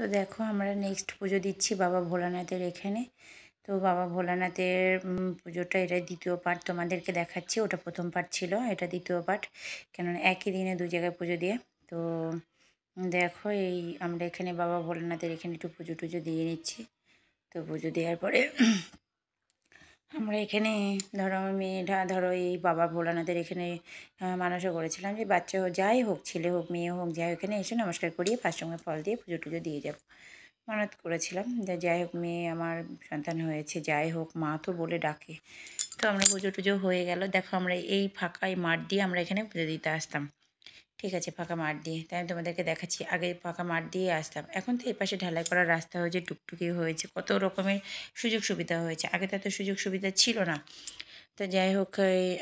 তো দেখো আমরা নেক্সট পুজো দিচ্ছি বাবা ভোলানাথের এখানে। তো বাবা ভোলানাথের পুজোটা এটা দ্বিতীয় পার্ট তোমাদেরকে দেখাচ্ছি। ওটা প্রথম পার্ট ছিল, এটা দ্বিতীয় পার্ট, কেননা একই দিনে দু জায়গায় পুজো দিয়ে। তো দেখো এই আমরা এখানে বাবা ভোলানাথের এখানে একটু পুজো টুজো দিয়ে নিচ্ছি। তো পুজো দেওয়ার পরে আমরা এখানে ধরো আমার মেয়েটা ধরো এই বাবা ভোলানাথের এখানে মানসও করেছিলাম যে বাচ্চা যাই হোক, ছেলে হোক মেয়ে হোক, যাই এখানে এসে নমস্কার করিয়ে পাঁচসঙ্গে ফল দিয়ে পুজো টুজো দিয়ে যাব। মানত করেছিলাম যে যাই হোক মেয়ে আমার সন্তান হয়েছে, যাই হোক মা তো বলে ডাকে। তো আমরা পুজো টুজো হয়ে গেল। দেখো আমরা এই ফাঁকা এই মাঠ দিয়ে আমরা এখানে পুজো দিতে আসতাম। ঠিক আছে, ফাঁকা মাঠ দিয়ে, তাই আমি তোমাদেরকে দেখাচ্ছি। আগে ফাঁকা মাঠ দিয়ে আসতাম, এখন তো এপাশে ঢালাই করার রাস্তা হয়েছে, টুকটুকি হয়েছে, কত রকমের সুযোগ সুবিধা হয়েছে। আগে তো এত সুযোগ সুবিধা ছিল না। তো যাই হোক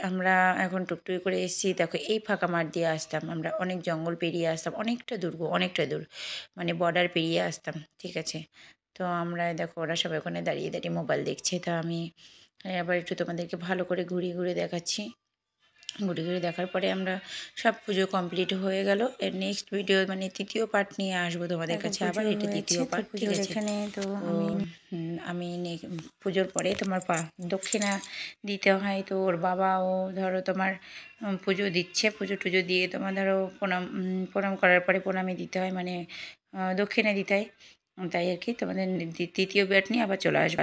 আমরা এখন টুকটুকি করে এসেছি। দেখো এই ফাঁকা মাঠ দিয়ে আসতাম আমরা, অনেক জঙ্গল পেরিয়ে আসতাম, অনেকটা দূর অনেকটা দূর, মানে বর্ডার পেরিয়ে আসতাম। ঠিক আছে, তো আমরা দেখো ওরা সব ওখানে দাঁড়িয়ে দাঁড়িয়ে মোবাইল দেখছে। তা আমি আবার একটু তোমাদেরকে ভালো করে ঘুরিয়ে ঘুরিয়ে দেখাচ্ছি। ঘুরে ঘুরে দেখার পরে আমরা সব পুজো কমপ্লিট হয়ে গেল। এর নেক্সট ভিডিও মানে তৃতীয় পার্ট নিয়ে আসবো তোমাদের কাছে আবার। এটা দ্বিতীয় পার্ট, ঠিক আছে। এখানে তো আমি পুজোর পরে তোমার দক্ষিণা দিতে হয়। তো ওর বাবাও ধরো তোমার পুজো দিচ্ছে, পুজো টুজো দিয়ে তোমার ধরো প্রণাম প্রণাম করার পরে প্রণামী দিতে হয়, মানে দক্ষিণা দিতে হয়। তাই আর কি তোমাদের তৃতীয় পার্ট নিয়ে আবার চলে আসবে।